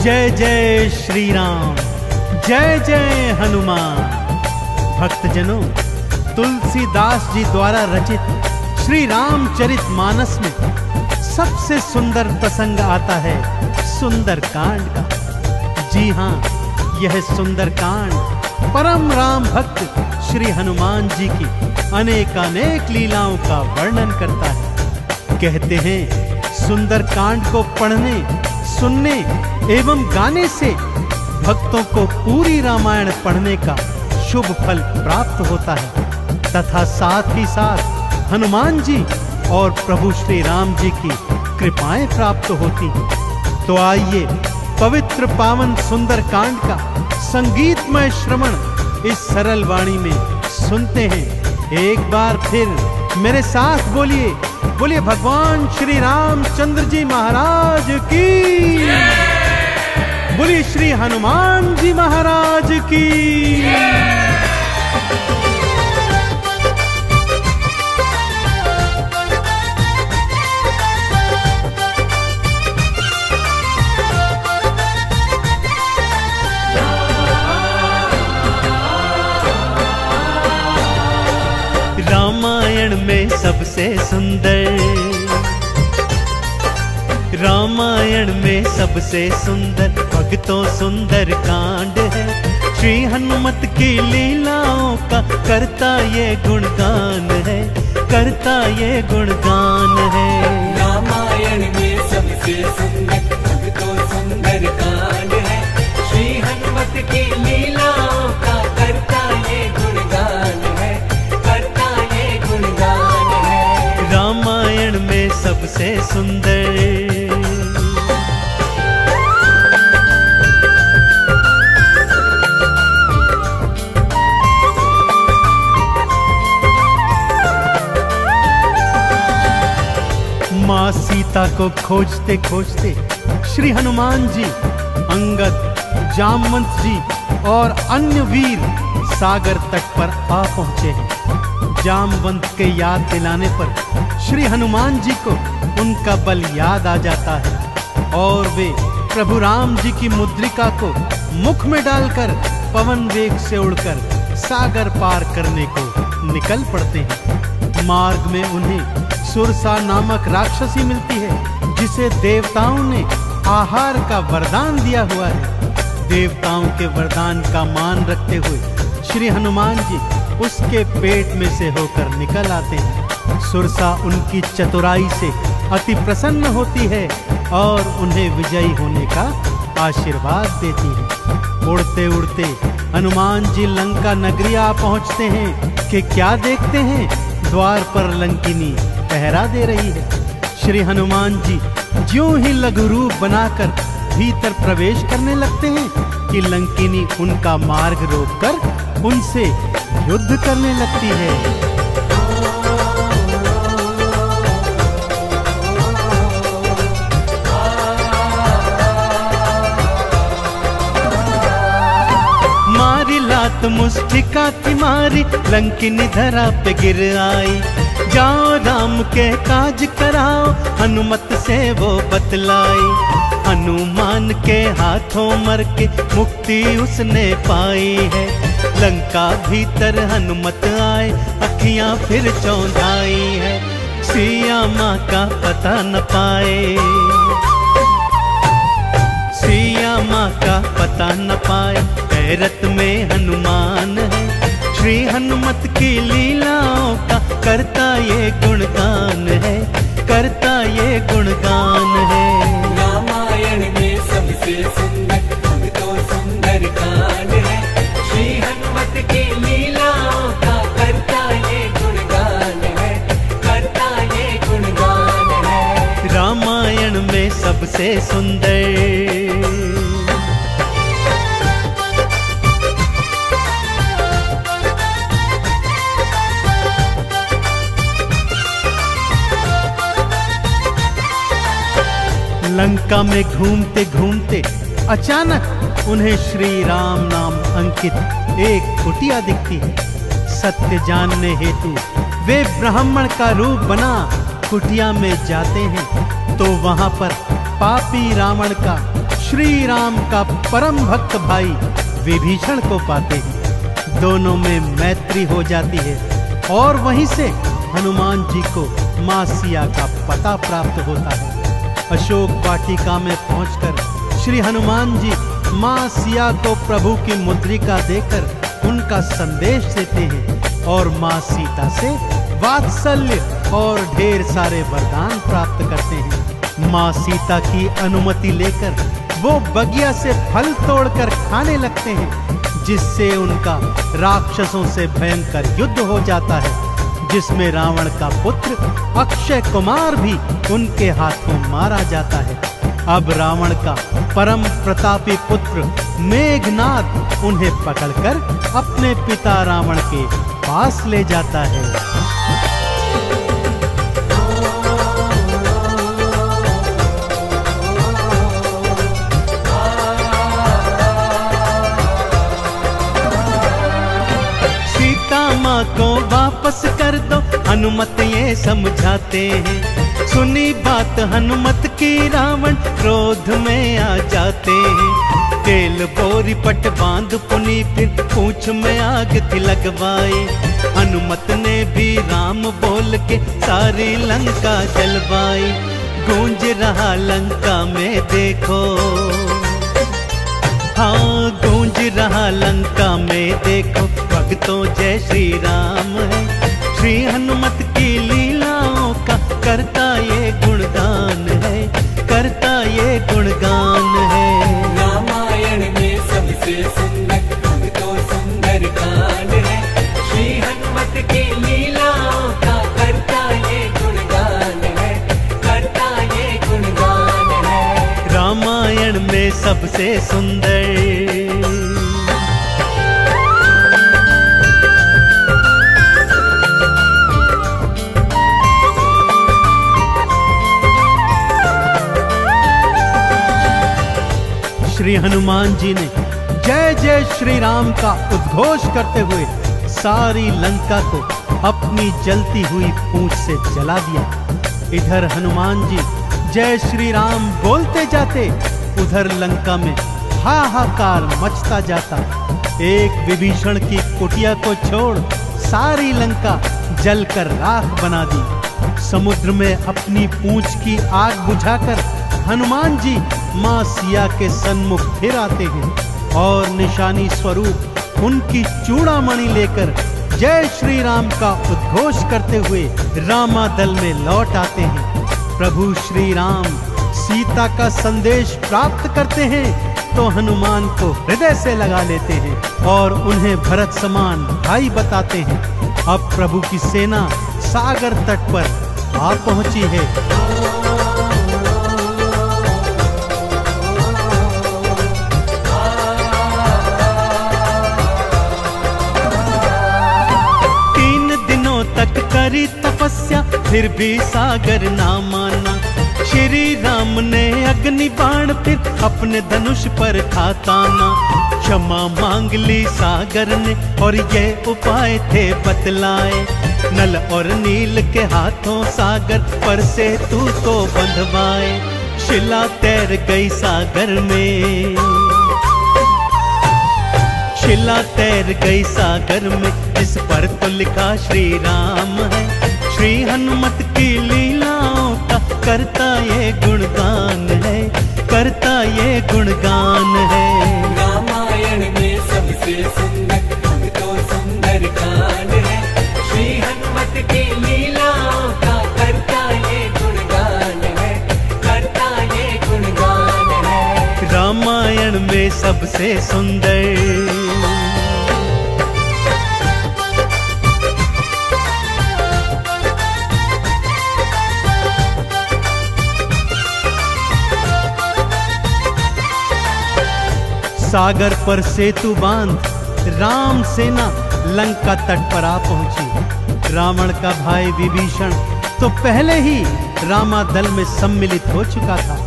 जय जय श्री राम, जय जय हनुमान। भक्तजनों, तुलसीदास जी द्वारा रचित श्री रामचरित मानस में सबसे सुंदर प्रसंग आता है सुंदरकांड का। जी हाँ, यह सुंदरकांड परम राम भक्त श्री हनुमान जी की अनेकानेक लीलाओं का वर्णन करता है। कहते हैं सुंदरकांड को पढ़ने, सुनने एवं गाने से भक्तों को पूरी रामायण पढ़ने का शुभ फल प्राप्त होता है तथा साथ ही साथ हनुमान जी और प्रभु श्री राम जी की कृपाएं प्राप्त होती हैं। तो आइए पवित्र पावन सुंदरकांड का संगीतमय श्रवण इस सरल वाणी में सुनते हैं। एक बार फिर मेरे साथ बोलिए, बोलिए भगवान श्री रामचंद्र जी महाराज की, बोलिए श्री हनुमान जी महाराज की। रामायण में सबसे सुंदर, रामायण में सबसे सुंदर भक्तों सुंदर कांड है। श्री हनुमत की लीलाओं का करता ये गुणगान है, करता ये गुणगान है। रामायण में सबसे सुंदर भक्तों सुंदर कांड है। श्री हनुमत की लीलाओं का करता ये गुणगान है, करता ये गुणगान है। रामायण में सबसे सुंदर। माँ सीता को खोजते खोजते श्री हनुमान जी, अंगद, जामवंत जी और अन्य वीर सागर तट पर आ पहुंचे हैं। जामवंत के याद दिलाने पर श्री हनुमान जी को उनका बल याद आ जाता है और वे प्रभु राम जी की मुद्रिका को मुख में डालकर पवन वेग से उड़कर सागर पार करने को निकल पड़ते हैं। मार्ग में उन्हें सुरसा नामक राक्षसी मिलती है, जिसे देवताओं ने आहार का वरदान दिया हुआ है। देवताओं के वरदान का मान रखते हुए श्री हनुमान जी उसके पेट में से होकर निकल आते हैं। सुरसा उनकी चतुराई से अति प्रसन्न होती है और उन्हें विजयी होने का आशीर्वाद देती है। उड़ते उड़ते हनुमान जी लंका नगरी आ पहुंचते हैं कि क्या देखते हैं, द्वार पर लंकिनी पहरा दे रही है। श्री हनुमान जी ज्यों ही लघु रूप बनाकर भीतर प्रवेश करने लगते हैं कि लंकिनी उनका मार्ग रोककर उनसे युद्ध करने लगती है। मारी लात मुष्टिका थी मारी, लंकिनी धरा पे गिर आई। जाओ राम के काज कराओ, हनुमत से वो बतलाई। हनुमान के हाथों मर के मुक्ति उसने पाई है। लंका भीतर हनुमत आए, अखियां फिर चौंधाई है। सिया माँ का पता न पाए, सिया माँ का पता न पाए। हैरत में हनुमान है, श्री हनुमत की लीलाओं का करता ये गुणगान है, करता ये गुणगान है। रामायण में सबसे सुंदर भक्तों सुंदर कांड है। श्री हनुमत की लीलाओं का करता ये गुणगान है, करता ये गुणगान है। रामायण में सबसे सुंदर। लंका में घूमते घूमते अचानक उन्हें श्री राम नाम अंकित एक कुटिया दिखती है। सत्य जानने हेतु वे ब्राह्मण का रूप बना कुटिया में जाते हैं तो वहां पर पापी रावण का श्री राम का परम भक्त भाई विभीषण को पाते हैं। दोनों में मैत्री हो जाती है और वहीं से हनुमान जी को मां सिया का पता प्राप्त होता है। अशोक वाटिका में पहुंचकर श्री हनुमान जी मां सिया को प्रभु की मुद्रिका देकर उनका संदेश देते हैं और मां सीता से वात्सल्य और ढेर सारे वरदान प्राप्त करते हैं। मां सीता की अनुमति लेकर वो बगिया से फल तोड़कर खाने लगते हैं, जिससे उनका राक्षसों से भयंकर युद्ध हो जाता है, जिसमें रावण का पुत्र अक्षय कुमार भी उनके हाथों मारा जाता है। अब रावण का परम प्रतापी पुत्र मेघनाद उन्हें पकड़कर अपने पिता रावण के पास ले जाता है। माँ को वापस कर दो, हनुमत ये समझाते हैं। सुनी बात हनुमत की रावण क्रोध में आ जाते हैं। तेल बोरी पट बांध पुनी फिर पूंछ में आग थी लगवाई। हनुमत ने भी राम बोल के सारी लंका जलवाई। गूंज रहा लंका में देखो, हाँ गूंज रहा लंका में देखो, भक्तों जय श्री राम है। श्री हनुमत की लीलाओं का करता ये गुणगान है, करता ये गुणगान है। रामायण में सबसे सुंदर तो सुंदर कांड है। श्री हनुमत की लीलाओं का करता ये गुणगान है, करता ये गुणगान है। रामायण में सबसे सुंदर श्री हनुमान जी ने जय जय श्री राम का उद्घोष करते हुए सारी लंका को अपनी जलती हुई पूंछ से जला दिया। इधर हनुमान जी जय श्री राम बोलते जाते, उधर लंका में हाहाकार मचता जाता। एक विभीषण की कुटिया को छोड़ सारी लंका जलकर राख बना दी। समुद्र में अपनी पूंछ की आग बुझाकर हनुमान जी मां सिया के सन्मुख फिर आते हैं और निशानी स्वरूप उनकी चूड़ामणि लेकर जय श्री राम का उद्घोष करते हुए रामादल में लौट आते हैं। प्रभु श्री राम सीता का संदेश प्राप्त करते हैं तो हनुमान को हृदय से लगा लेते हैं और उन्हें भरत समान भाई बताते हैं। अब प्रभु की सेना सागर तट पर आ पहुंची है। करी तपस्या फिर भी सागर ना माना। श्री राम ने अग्नि बाण फिर अपने धनुष पर था ताना। क्षमा मांग ली सागर ने और ये उपाय थे बतलाए। नल और नील के हाथों सागर पर से तू को बंधवाए। शिला तैर गई सागर में, शिला तैर गई सागर में, इस पर तो लिखा श्री राम है। श्री हनुमत की लीलाओं का करता ये गुणगान है, करता ये गुणगान है। रामायण में सबसे सुंदर तो सुंदर कांड है। श्री हनुमत की लीलाओं का करता ये गुणगान है, करता ये गुणगान है। रामायण में सबसे सुंदर सागर पर सेतु बांध राम सेना लंका तट पर आ पहुंची। रावण का भाई विभीषण तो पहले ही रामादल में सम्मिलित हो चुका था।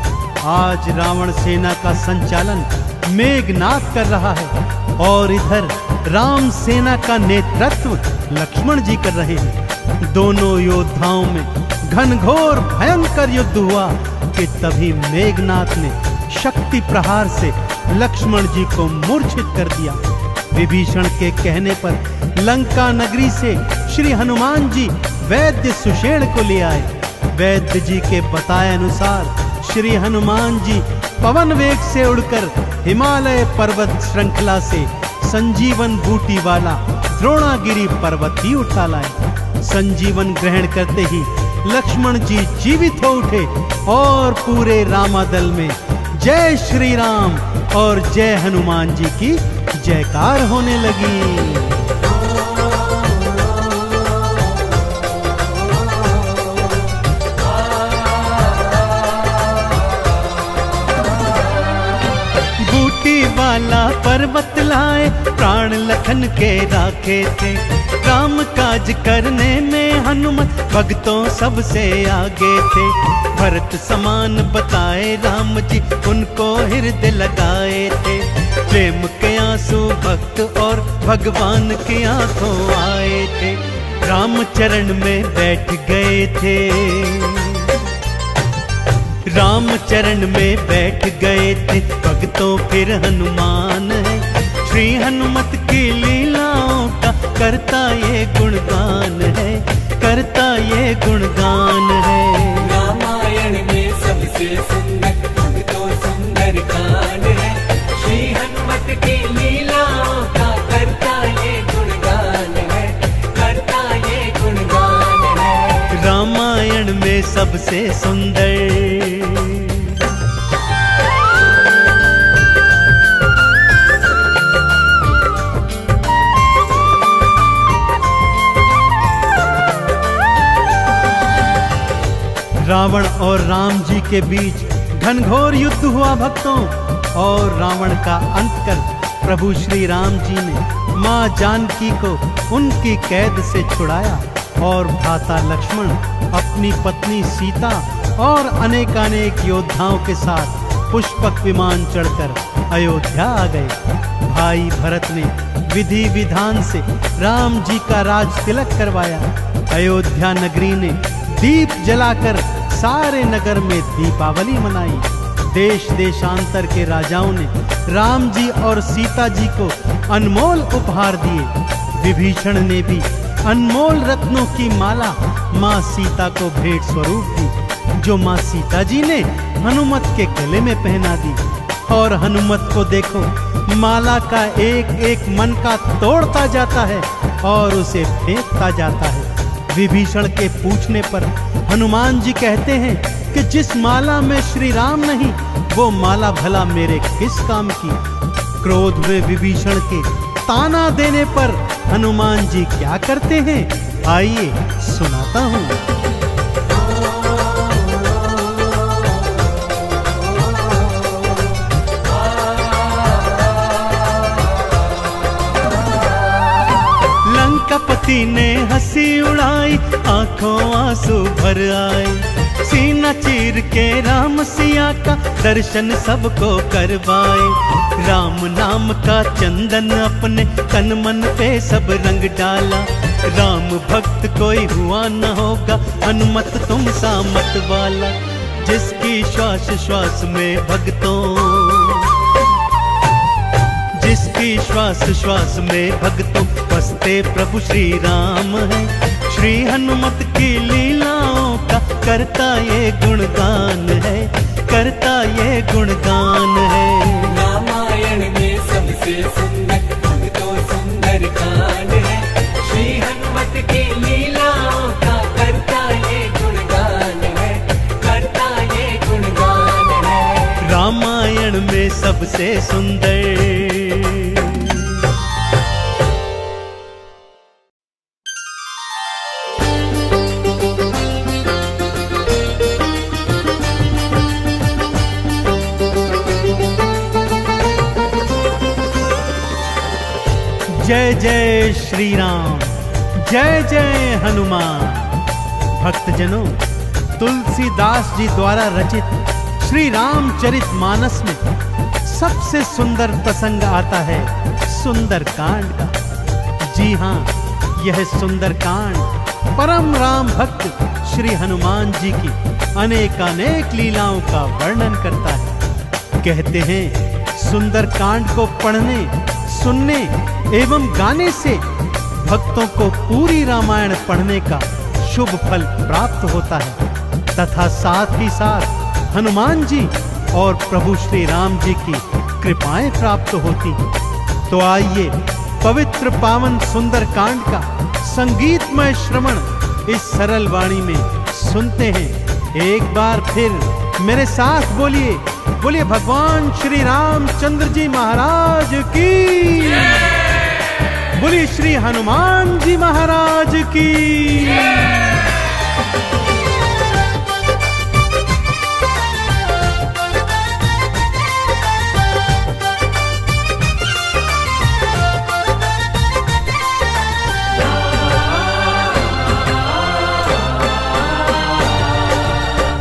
आज रावण सेना का संचालन मेघनाद कर रहा है और इधर राम सेना का नेतृत्व लक्ष्मण जी कर रहे हैं। दोनों योद्धाओं में घनघोर भयंकर युद्ध हुआ कि तभी मेघनाद ने शक्ति प्रहार से लक्ष्मण जी को मूर्छित कर दिया। विभीषण के कहने पर लंका नगरी से श्री हनुमान जी वैद्य सुषेण को ले आए। वैद्य जी के बताए अनुसार श्री हनुमान जी पवन वेग से उड़कर हिमालय पर्वत श्रृंखला से संजीवन बूटी वाला द्रोणागिरी पर्वत ही उठा लाए। संजीवन ग्रहण करते ही लक्ष्मण जी जीवित हो उठे और पूरे रामादल में जय श्री राम और जय हनुमान जी की जयकार होने लगी। वाला पर्वत लाए प्राण लखन के राखे थे। काम काज करने में हनुमत भक्तों सबसे आगे थे। भरत समान बताए राम जी उनको हृदय लगाए थे। प्रेम के आंसू भक्त और भगवान की आंखों आए थे। राम चरण में बैठ गए थे। राम चरण में बैठ गए थे भक्तों फिर हनुमान है। श्री हनुमत की लीलाओं का करता ये गुणगान है, करता ये गुणगान है। रामायण में सबसे सुंदर भक्तों सुंदर कांड है। श्री हनुमत की लीलाओं का करता ये गुणगान है, करता ये गुणगान है। रामायण में सबसे सुंदर रावण और राम जी के बीच घनघोर युद्ध हुआ भक्तों। और रावण का अंत कर प्रभु श्री राम जी ने मां जानकी को उनकी कैद से छुड़ाया और भ्राता लक्ष्मण अपनी पत्नी सीता और अनेकानेक योद्धाओं के साथ पुष्पक विमान चढ़कर अयोध्या आ गए। भाई भरत ने विधि विधान से राम जी का राज तिलक करवाया। अयोध्या नगरी ने दीप जलाकर सारे नगर में दीपावली मनाई। देश देशांतर के राजाओं ने राम जी और सीता जी को अनमोल उपहार दिए। विभीषण ने भी अनमोल रत्नों की माला मां सीता को भेंट स्वरूप दी, जो मां सीता जी ने हनुमत के गले में पहना दी। और हनुमत को देखो, माला का एक एक मन का तोड़ता जाता है और उसे फेंकता जाता है। विभीषण के पूछने पर हनुमान जी कहते हैं कि जिस माला में श्री राम नहीं, वो माला भला मेरे किस काम की। क्रोध में विभीषण के ताना देने पर हनुमान जी क्या करते हैं, आइए सुनाता हूं। लंकापति ने हंसी उड़ाई, आंखों आंसू भर आए। सीना चीर के राम सिया का दर्शन सबको करवाए। राम नाम का चंदन अपने तन मन पे सब रंग डाला। राम भक्त कोई हुआ न होगा, हनुमत तुम सा मत वाला। जिसकी श्वास श्वास में भक्तों, जिसकी श्वास श्वास में भक्तों बसते प्रभु श्री राम है। श्री हनुमत की लीलाओं का करता ये गुणगान है, करता ये गुणगान है। रामायण में सबसे सुंदर भक्तों सुंदर कांड है। श्री हनुमत की लीलाओं का करता ये गुणगान है, करता ये गुणगान है। रामायण में सबसे सुंदर। जय जय श्री राम, जय जय हनुमान। भक्तजनों, तुलसीदास जी द्वारा रचित श्री रामचरित मानस में सबसे सुंदर प्रसंग आता है सुंदर कांड का। जी हाँ, यह सुंदर कांड परम राम भक्त श्री हनुमान जी की अनेकानेक लीलाओं का वर्णन करता है। कहते हैं सुंदर कांड को पढ़ने, सुनने एवं गाने से भक्तों को पूरी रामायण पढ़ने का शुभ फल प्राप्त होता है तथा साथ ही साथ हनुमान जी और प्रभु श्री राम जी की कृपाएं प्राप्त होती हैं। तो आइए पवित्र पावन सुंदर कांड का संगीतमय श्रवण इस सरल वाणी में सुनते हैं। एक बार फिर मेरे साथ बोलिए, बोलिए भगवान श्री रामचंद्र जी महाराज की, बोलिए श्री हनुमान जी महाराज की।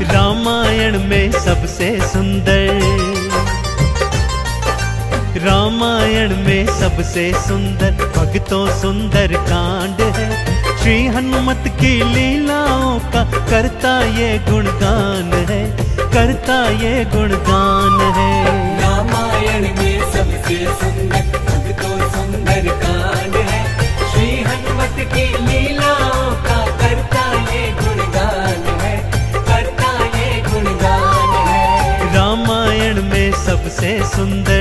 रामायण में सबसे सुंदर, रामायण में सबसे सुंदर भक्तों सुंदर कांड है। श्री हनुमत की लीलाओं का करता ये गुणगान है, करता ये गुणगान है। रामायण में सबसे सुंदर भक्तों सुंदर कांड है। श्री हनुमत की लीलाओं का करता ये गुणगान है, करता ये गुणगान है। रामायण में सबसे सुंदर।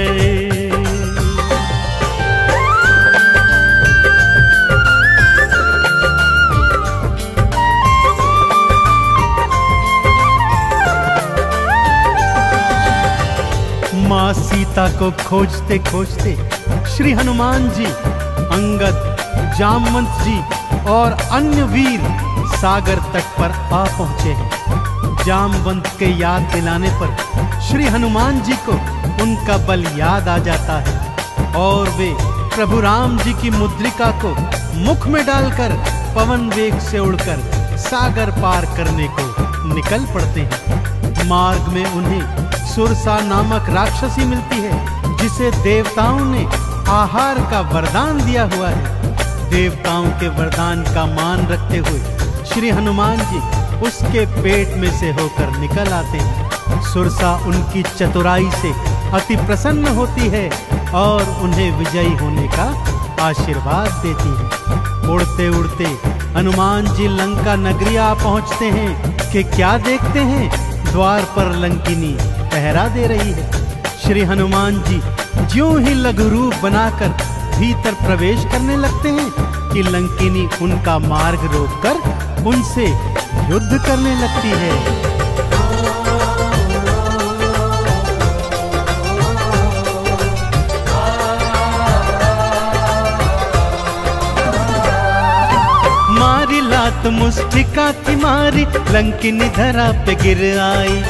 माँ सीता को खोजते खोजते श्री हनुमान जी, अंगद, जामवंत जी और अन्य वीर सागर तट पर आ पहुंचे हैं। जामवंत के याद दिलाने पर श्री हनुमान जी को उनका बल याद आ जाता है और वे प्रभु राम जी की मुद्रिका को मुख में डालकर पवन वेग से उड़कर सागर पार करने को निकल पड़ते हैं। मार्ग में उन्हें सुरसा नामक राक्षसी मिलती है जिसे देवताओं ने आहार का वरदान दिया हुआ है। देवताओं के वरदान का मान रखते हुए श्री हनुमान जी उसके पेट में से होकर निकल आते हैं। सुरसा उनकी चतुराई से अति प्रसन्न होती है और उन्हें विजयी होने का आशीर्वाद देती है। उड़ते उड़ते हनुमान जी लंका नगरी आ पहुंचते हैं कि क्या देखते हैं, द्वार पर लंकिनी पहरा दे रही है। श्री हनुमान जी ज्यों ही लघु रूप बनाकर भीतर प्रवेश करने लगते हैं कि लंकिनी उनका मार्ग रोककर उनसे युद्ध करने लगती है। मारी लात मुष्टिका की मारी, लंकिनी धरा पे गिर आई।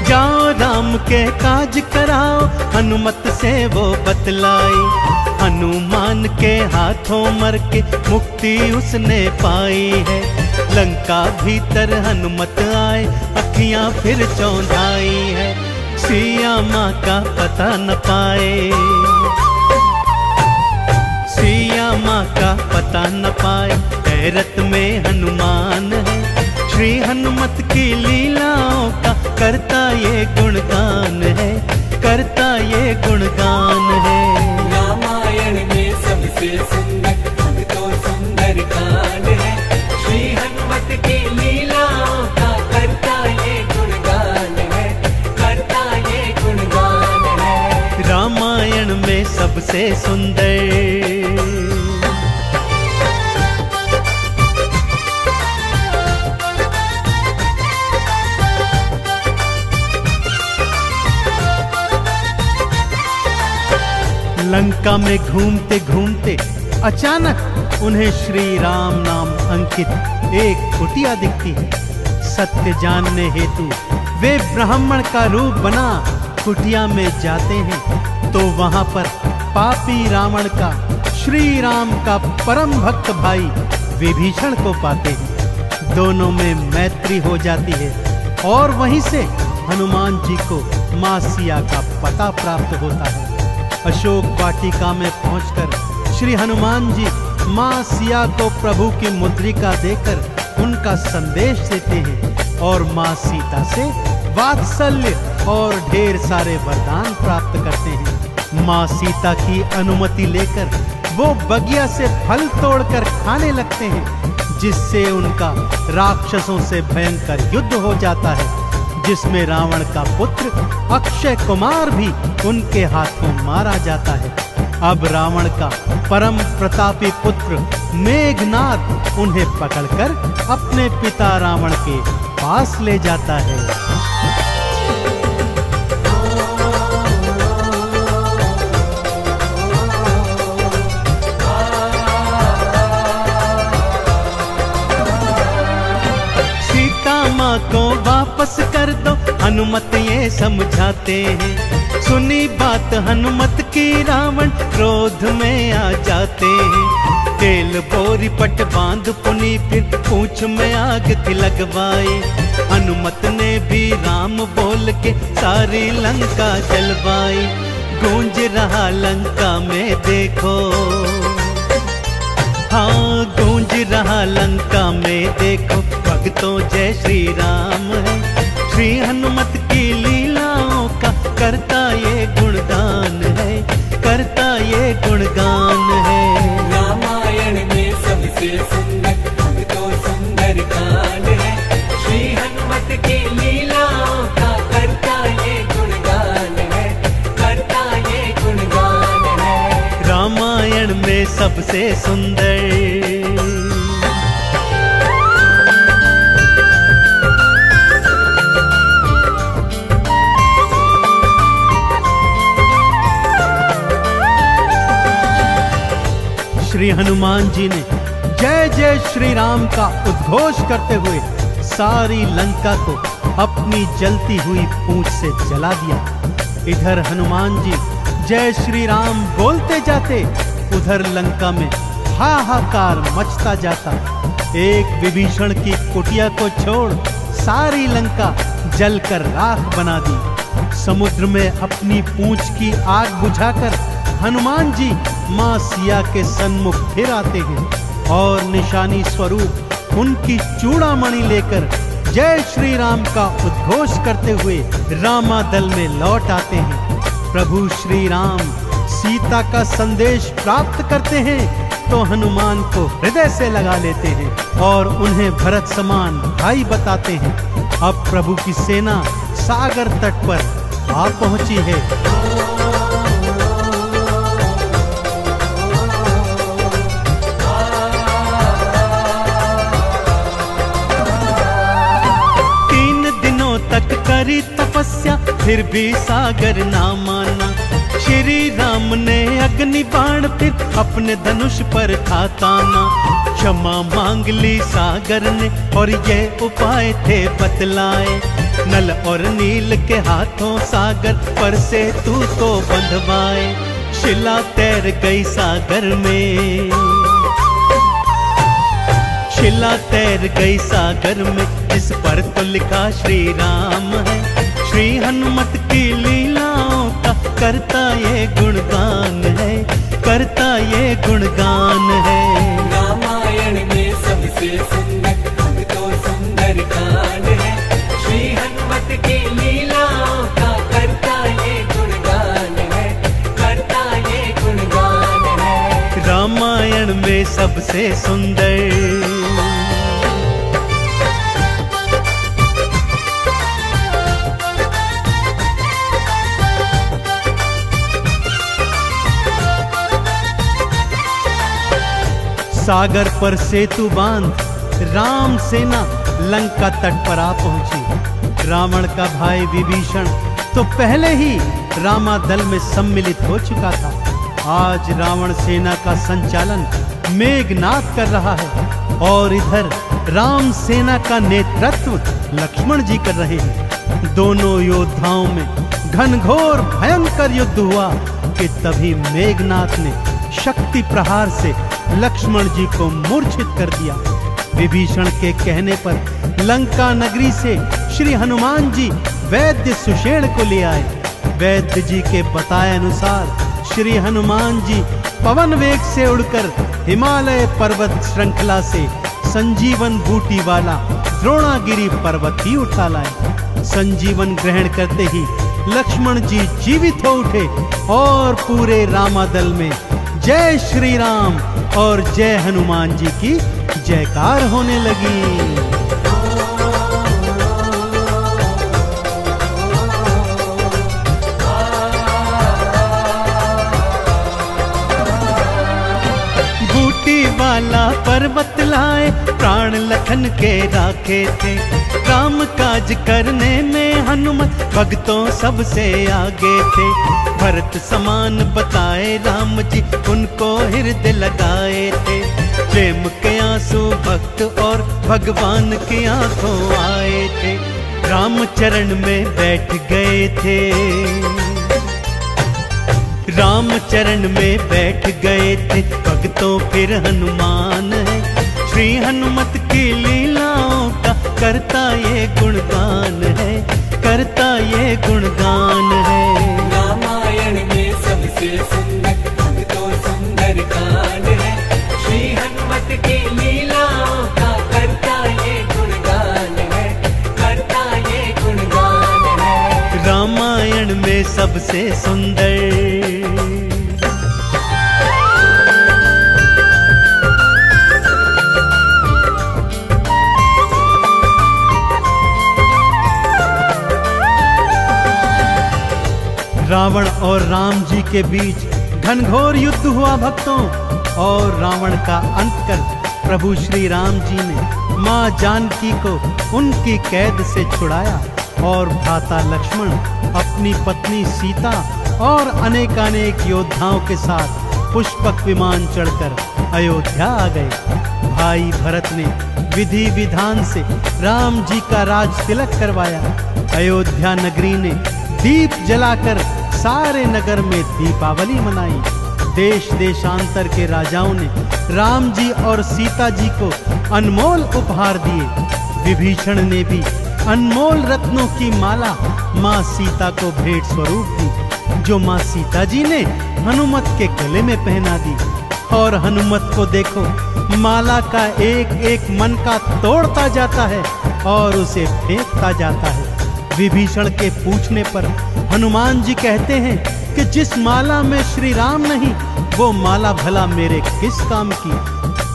जाओ राम के काज कराओ, हनुमत से वो बतलाई। हनुमान के हाथों मर के मुक्ति उसने पाई है। लंका भीतर हनुमत आए, अखियां फिर चौंधाई है। सिया माँ का पता न पाए, सिया माँ का पता न पाए। हैरत में हनुमान है, श्री हनुमत की लीलाओं का करता ये गुणगान है, करता ये गुणगान है। रामायण में सबसे सुंदर भक्तों सुंदर कांड है। श्री हनुमत की लीलाओं का करता ये गुणगान है, करता ये गुणगान है। रामायण में सबसे सुंदर। लंका में घूमते घूमते अचानक उन्हें श्री राम नाम अंकित एक कुटिया दिखती है। सत्य जानने हेतु वे ब्राह्मण का रूप बना कुटिया में जाते हैं तो वहां पर पापी रावण का श्री राम का परम भक्त भाई विभीषण को पाते हैं। दोनों में मैत्री हो जाती है और वहीं से हनुमान जी को मां सिया का पता प्राप्त होता है। अशोक वाटिका में पहुंचकर श्री हनुमान जी मां सिया को प्रभु की मुद्रिका देकर उनका संदेश देते हैं और मां सीता से वात्सल्य और ढेर सारे वरदान प्राप्त करते हैं। माँ सीता की अनुमति लेकर वो बगिया से फल तोड़कर खाने लगते हैं, जिससे उनका राक्षसों से भयंकर युद्ध हो जाता है, जिसमें रावण का पुत्र अक्षय कुमार भी उनके हाथों मारा जाता है। अब रावण का परम प्रतापी पुत्र मेघनाद उन्हें पकड़कर अपने पिता रावण के पास ले जाता है। माँ को वापस कर दो, हनुमत ये समझाते हैं। सुनी बात हनुमत की रावण क्रोध में आ जाते हैं। तेल बोरी पट बांध पुनी फिर पूंछ में आग थी लगवाए। हनुमत ने भी राम बोल के सारी लंका जलवाई। गूंज रहा लंका में देखो, हाँ गूंज रहा लंका में देखो, भक्तों जय श्री राम है। श्री हनुमत की लीलाओं का करता ये गुणगान है, करता ये गुणगान है। रामायण में सबसे सुंदर तो सुंदर कांड है। श्री हनुमत की लीलाओं का करता ये गुणगान है, करता ये गुणगान है। रामायण में सबसे सुंदर श्री हनुमान जी ने जय जय श्री राम का उद्घोष करते हुए सारी लंका को अपनी जलती हुई पूंछ से जला दिया। इधर हनुमान जी जय श्री राम बोलते जाते, उधर लंका में हाहाकार मचता जाता। एक विभीषण की कुटिया को छोड़ सारी लंका जलकर राख बना दी। समुद्र में अपनी पूंछ की आग बुझाकर हनुमान जी मां सिया के सन्मुख फिर आते हैं और निशानी स्वरूप उनकी चूड़ामणि लेकर जय श्री राम का उद्घोष करते हुए रामादल में लौट आते हैं। प्रभु श्री राम सीता का संदेश प्राप्त करते हैं तो हनुमान को हृदय से लगा लेते हैं और उन्हें भरत समान भाई बताते हैं। अब प्रभु की सेना सागर तट पर आ पहुंची है। तक करी तपस्या फिर भी सागर ना माना। श्री राम ने अग्नि बाण फिर अपने धनुष पर था ताना। क्षमा मांग ली सागर ने और ये उपाय थे बतलाए। नल और नील के हाथों सागर पर से तू तो बंधवाए। शिला तैर गई सागर में, शिला तैर गई सागर में, जिस पर तो लिखा श्री राम है। श्री हनुमत की लीलाओं का करता ये गुणगान है, करता ये गुणगान है। रामायण में सबसे सुंदर तो सुंदर कांड है। श्री हनुमत की लीलाओं का करता ये गुणगान है, करता ये गुणगान है। रामायण में सबसे सुंदर सागर पर सेतु बांध राम सेना लंका तट पर आ पहुंची। रावण का भाई विभीषण तो पहले ही रामादल में सम्मिलित हो चुका था। आज रावण सेना का संचालन मेघनाद कर रहा है और इधर राम सेना का नेतृत्व लक्ष्मण जी कर रहे हैं। दोनों योद्धाओं में घनघोर भयंकर युद्ध हुआ कि तभी मेघनाद ने शक्ति प्रहार से लक्ष्मण जी को मूर्छित कर दिया। विभीषण के कहने पर लंका नगरी से श्री हनुमान जी वैद्य सुषेण को ले आए। वैद्य जी के बताए अनुसार श्री हनुमान जी पवन वेग से उड़कर हिमालय पर्वत श्रृंखला से संजीवन बूटी वाला द्रोणागिरी पर्वत ही उठा लाए। संजीवन ग्रहण करते ही लक्ष्मण जी जीवित हो उठे और पूरे रामादल में जय श्री राम और जय हनुमान जी की जयकार होने लगी। वाला पर्वत लाए प्राण लखन के राखे थे, काम काज करने में हनुमत भक्तों सबसे आगे थे। भरत समान बताए राम जी उनको हृदय लगाए थे, प्रेम के आंसू भक्त और भगवान की आंखों आए थे। राम चरण में बैठ गए थे, राम चरण में बैठ गए थे भक्तों फिर हनुमान है। श्री हनुमत की लीलाओं का करता ये गुणगान है, करता ये गुणगान है। रामायण में सबसे सुंदर भक्तों सुंदर कांड है, श्री हनुमत की लीलाओं का करता ये गुणगान है, करता ये गुणगान है। रामायण में सबसे सुंदर रावण और राम जी के बीच घनघोर युद्ध हुआ भक्तों, और रावण का अंत कर प्रभु श्री राम जी ने माँ जानकी को उनकी कैद से छुड़ाया और भ्राता लक्ष्मण अपनी पत्नी सीता और अनेकानेक योद्धाओं के साथ पुष्पक विमान चढ़कर अयोध्या आ गए। भाई भरत ने विधि विधान से राम जी का राज तिलक करवाया। अयोध्या नगरी ने दीप जलाकर सारे नगर में दीपावली मनाई। देश देशांतर के राजाओं ने राम जी और सीता जी को अनमोल उपहार दिए। विभीषण ने भी अनमोल रत्नों की माला माँ सीता को भेंट स्वरूप दी, जो माँ सीता जी ने हनुमत के गले में पहना दी। और हनुमत को देखो, माला का एक एक मन का तोड़ता जाता है और उसे फेंकता जाता है। विभीषण के पूछने पर हनुमान जी कहते हैं कि जिस माला में श्री राम नहीं, वो माला भला मेरे किस काम की।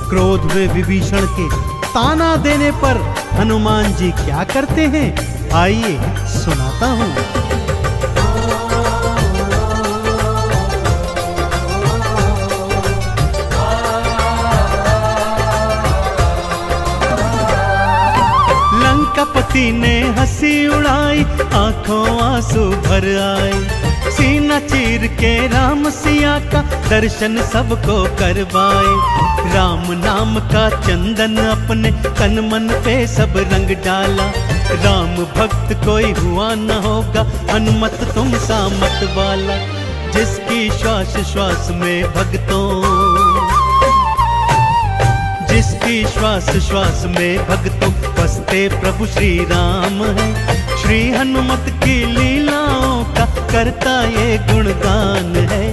क्रोध में विभीषण के ताना देने पर हनुमान जी क्या करते हैं, आइए सुनाता हूँ। लंकापति ने हंसी उड़ाई, आंखों आंसू भर आए। सीना चीर के राम सिया का दर्शन सबको करवाए। राम नाम का चंदन अपने तन मन पे सब रंग डाला। राम भक्त कोई हुआ न होगा, हनुमत तुम सा मत वाला। जिसकी श्वास श्वास में भक्तों, जिसकी श्वास श्वास में भक्तों बसते प्रभु श्री राम है। श्री हनुमत की लीलाओं का करता ये गुणगान है,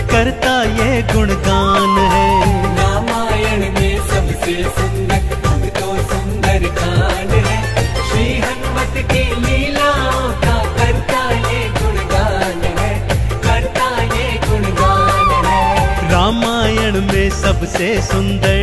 करता ये गुणगान है। रामायण में सबसे सुंदर भक्तों सुंदर कांड है, श्री हनुमत की लीलाओं का करता ये गुणगान है, करता ये गुणगान है। रामायण में सबसे सुंदर